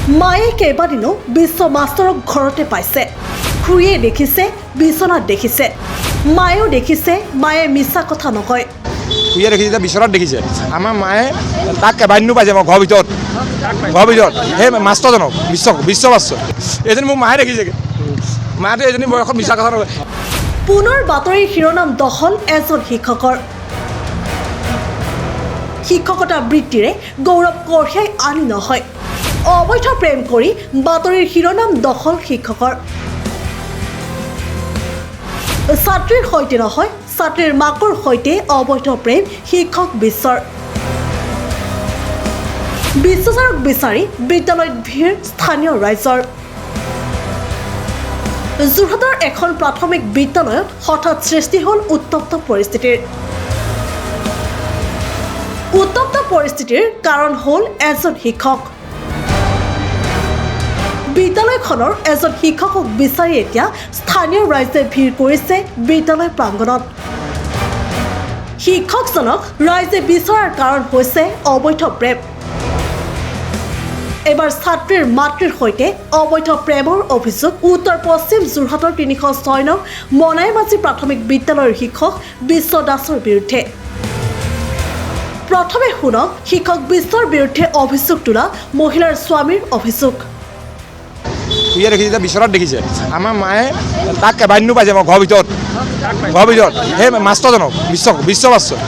মায়ে কেইবাদিনো বিশ্ব মাষ্টৰক ঘৰতে পাইছে। খুৰীয়ে দেখিছে, বিচনাত দেখিছে। মায়েও দেখিছে, মায়ে মিছা কথা নকয়। খুৰীয়ে দেখিছে যে বিচনাত দেখিছে। আমাৰ মায়ে তাক কেইবাদিনো পাইছে মই ঘৰৰ ভিতৰত সেই মাষ্টৰজনক বিশ্ব মাষ্টৰ এজনী মোৰ মায়ে দেখিছেগৈ। মায়েতো এজনী বয়সত মিছা কথা নকয়। পুনৰ বাতৰিৰ শিৰোনাম দখল এজন শিক্ষকৰ। শিক্ষকতা বৃত্তিৰে গৌৰৱ কঢ়িয়াই আনি নহয়। অবৈধ প্ৰেম কৰি বাতৰিৰ শিৰোনাম দখল শিক্ষকৰ। ছাত্ৰীৰ সৈতে নহয়, ছাত্ৰীৰ মাকৰ সৈতে অবৈধ প্ৰেম শিক্ষক বিশ্বৰ। বিশ্বাচাৰক বিচাৰি বিদ্যালয়ত ভিৰ স্থানীয় ৰাইজৰ। যোৰহাটৰ এখন প্ৰাথমিক বিদ্যালয়ত হঠাৎ সৃষ্টি হ'ল উত্তপ্ত পৰিস্থিতিৰ। উত্তপ্ত পৰিস্থিতিৰ কাৰণ হ'ল এজন শিক্ষক। বিদ্যালয়খনৰ এজন শিক্ষকক বিচাৰি এতিয়া স্থানীয় ৰাইজে ভিৰ কৰিছে বিদ্যালয় প্ৰাংগণত। শিক্ষকজনক ৰাইজে বিচৰাৰ কাৰণ হৈছে অবৈধ প্ৰেম। এবাৰ ছাত্ৰীৰ মাতৃৰ সৈতে অবৈধ প্ৰেমৰ অভিযোগ উত্তৰ পশ্চিম যোৰহাটৰ ৩০৬ নং মনাইমাঝি প্ৰাথমিক বিদ্যালয়ৰ শিক্ষক বিশ্ব দাসৰ বিৰুদ্ধে। প্ৰথমে শুনক শিক্ষক বিশ্বৰ বিৰুদ্ধে অভিযোগ তোলা মহিলাৰ স্বামীৰ অভিযোগ। খুৰীয়ে দেখিছে যে বিচনাত দেখিছে। আমাৰ মায়ে তাক কেইবাদিনো পাইছে মই ঘৰৰ ভিতৰত সেই মাষ্টৰজনক বিশ্ব মাষ্টৰ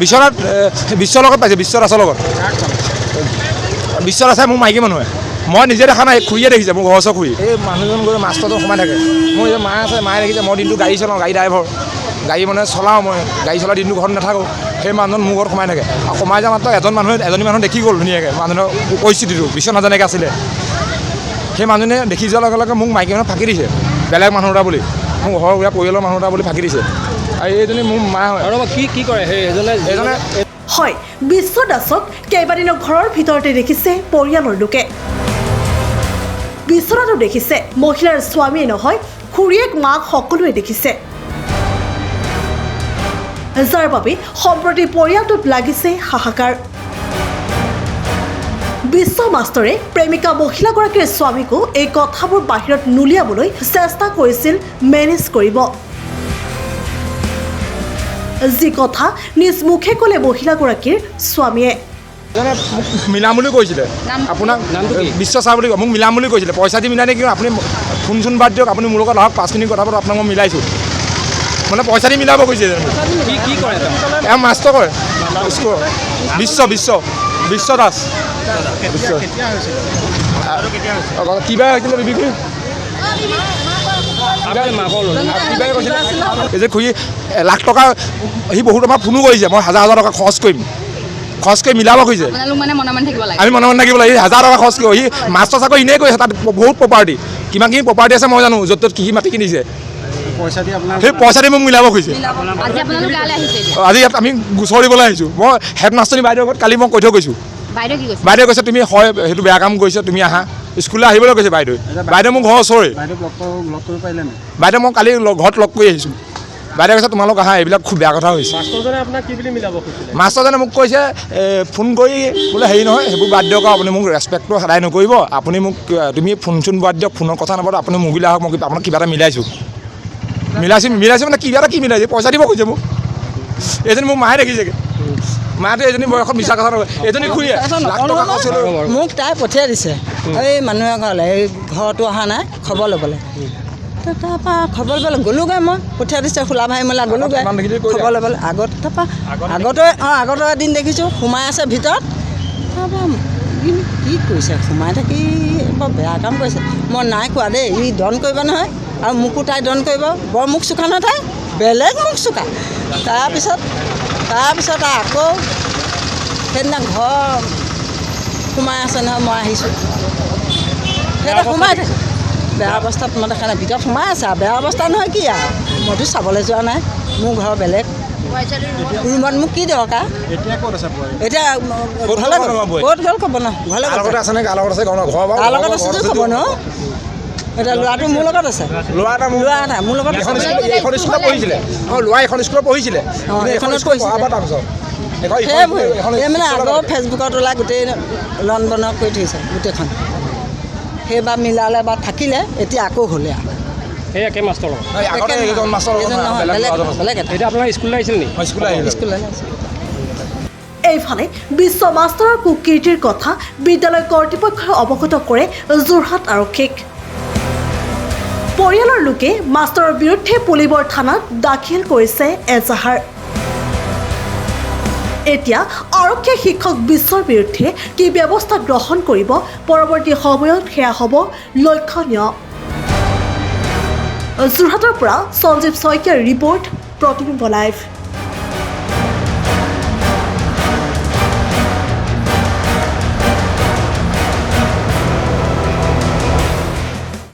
বিচনাত বিশ্বৰ লগত পাইছে, বিশ্ব দাসৰ লগত। বিশ্ব দাসে মোৰ মাইকী মানুহে, মই নিজে দেখা নাই, খুৰীয়ে দেখিছে মোৰ ঘৰৰ ওচৰ খুৰী। এই মানুহজন গৈ মাষ্টৰজন সোমাই থাকে। মোৰ এতিয়া মা আছে, মায়ে দেখিছে। মই দিনটো গাড়ী চলাওঁ, গাড়ী ড্ৰাইভাৰ, গাড়ী মানে চলাওঁ। মই গাড়ী চলাই দিনটো ঘৰত নাথাকোঁ। সেই মানুহজন মোৰ ঘৰত সোমাই থাকে। আৰু সোমাই যোৱা মাত্ৰ এজনী মানুহ দেখি গ'ল ধুনীয়াকৈ মানুহৰ পৰিস্থিতিটো বিচনা যেনেকৈ আছিলে। সেই মানুহজনে দেখি যোৱাৰ লগে লগে মোক মাইকী মানুহ ফাঁকি দিছে, বেলেগ মানুহ এটা বুলি, মোৰ ঘৰৰ পৰিয়ালৰ মানুহ এটা বুলি ফাঁকি দিছে। আৰু এইজনী মোৰ মা হয়। আৰু কি কৰে সেইজনে হয়, বিশ্ব দাসক কেইবাদিনো ঘৰৰ ভিতৰতে দেখিছে পৰিয়ালৰ লোকে। বিচনাতো দেখিছে, মহিলাৰ স্বামীয়ে নহয়, খুৰীয়েক মাক সকলোৱে দেখিছে। যাৰ বাবে সম্প্ৰতি পৰিয়ালটোত লাগিছে হাহাকাৰ। বিশ্ব মাষ্টৰে প্ৰেমিকা মহিলাগৰাকীৰ স্বামীকো এই কথাবোৰ বাহিৰত নুলিয়াবলৈ চেষ্টা কৰিছিল মেনেজ কৰিব। যি কথা নিজ মুখে ক'লে মহিলাগৰাকীৰ স্বামীয়ে। মোক মিলাম বুলি কৈছিলে, আপোনাক বিশ্ব ছাৰ বুলি কয়, মোক মিলাম বুলি কৈছিলে। পইচা দি মিলাই নেকি, আপুনি ফোন চোন বাদ দিয়ক, আপুনি মোৰ লগত আহক, 5 মিনিট কথা পাতক, আপোনাক মই মিলাইছোঁ। মানে পইচা দি মিলাব কৈছে। কি কৰে এওঁ মাষ্টৰ কৰে স্কুলৰ। বিশ্ব দাস। কিবা হৈছিলে বিবি এই যে খুৰী 1 লাখ টকা সি বহুত আমাৰ ফোনো কৰিছে। মই 1000 টকা খৰচ কৰি মিলাব খুজিছে। আমি মনে মনে থাকিব লাগে। 1000 টকা খৰচ কৰিব। সি মাষ্টৰ চাকৰি এনেই কৰিছে, তাত বহুত প্ৰপাৰ্টি, কিমানখিনি প্ৰপাৰ্টি আছে মই জানো, য'ত ত'ত কি মাটি কিনিছে। সেই পইচা দি মোক মিলাব খুজিছে। আজি ইয়াত আমি গোচৰ দিবলৈ আহিছোঁ। মই হেড মাষ্টৰণী বাইদেউৰ ঘৰত কালি মই কৈ থৈ গৈছোঁ। বাইদেউ কৈছে তুমি হয় সেইটো বেয়া কাম কৰিছে, তুমি আহা স্কুললৈ আহিবলৈ কৈছে বাইদেউ। বাইদেউ মোৰ ঘৰৰ ওচৰৰে। বাইদেউ মই কালি ঘৰত লগ কৰি আহিছোঁ। বাইদেউ কৈছে তোমালোক আহা, এইবিলাক খুব বেয়া কথা হৈছে। মাষ্টৰজনে মোক কৈছে ফোন কৰি বোলে হেৰি নহয়, সেইবোৰ বাদ দিয়ক, আপুনি মোক ৰেচপেক্টটো সদায় নকৰিব, আপুনি মোক তুমি ফোন চোন বাদ দিয়ক, ফোনৰ কথা নাপাতো, আপুনি মোবাইল আহক, মই আপোনাক কিবা এটা মিলাইছোঁ মানে কিবা এটা কি মিলাইছে, পইচা দিব কৈছে মোক। এজনী মোৰ মায়ে দেখিছেগৈ। মায়েতো এজনী বয়সত মিছা কথা নকয়। এজনী খুৰীয়ে মোক তাই পঠিয়াই দিছে এই মানুহে ঘৰলৈ, এই ঘৰতো অহা নাই খবৰ ল'বলৈ। তাৰপৰা খবৰ ল'বলৈ গ'লোগৈ, মই পঠিয়াই দিছে খোলা ভাই মেলা গ'লোগৈ খবৰ ল'বলৈ। তাৰপৰা আগতে এদিন দেখিছোঁ সোমাই আছে ভিতৰত। তাৰপৰা কি কৰিছে, সোমাই থাকি বৰ বেয়া কাম কৰিছে। মই নাই কোৱা দেই, ই দন কৰিব নহয়, আৰু মোকো তাই দন কৰিব। বৰ মুখ চোকা নহয়, তাই বেলেগ মুখ চোকা। তাৰপিছত আকৌ সেইদিনা ঘৰ সোমাই আছে নহয়, মই আহিছোঁ সেইটা সোমাই থাকে বেয়া অৱস্থাত। মই দেখা নাই, ভিতৰত সোমাই আছে আৰু বেয়া অৱস্থা নহয় কি আৰু, মইতো চাবলৈ যোৱা নাই, মোৰ ঘৰ বেলেগ ৰুমত। মোক কি দৰকাৰ এতিয়া ঘৰলৈ ক'ত গ'ল ক'ব ন, ঘৰলৈ ক'ব ন, এতিয়া ল'ৰাটো মোৰ লগত আছে। ল'ৰা মোৰ লগত এখন স্কুলত পঢ়িছিলে। এই মানে আগৰ ফেচবুকত ওলাই গোটেই লন বন কৰি থৈছে গোটেইখন সেইবাৰ মিলালে বা থাকিলে এতিয়া আকৌ হ'লে এই একে মাষ্টৰ বেলেগ এতিয়া আপোনাৰ স্কুললৈ আহিছিল নেকি স্কুললৈ এইফালে বিশ্ব মাষ্টৰৰ কুকীৰ্তিৰ কথা বিদ্যালয় কৰ্তৃপক্ষই অৱগত কৰে যোৰহাট আৰক্ষীক পৰিয়ালৰ লোকে মাষ্টৰৰ বিৰুদ্ধে পুলিবৰ থানাত দাখিল কৰিছে এজাহাৰ এতিয়া আৰক্ষীয়ে শিক্ষক বিশ্বৰ বিৰুদ্ধে কি ব্যৱস্থা গ্ৰহণ কৰিব পৰৱৰ্তী সময়ত সেয়া হ'ব লক্ষণীয় যোৰহাটৰ পৰা সঞ্জীৱ শইকীয়াৰ ৰিপৰ্ট প্ৰতিবিম্ব লাইভ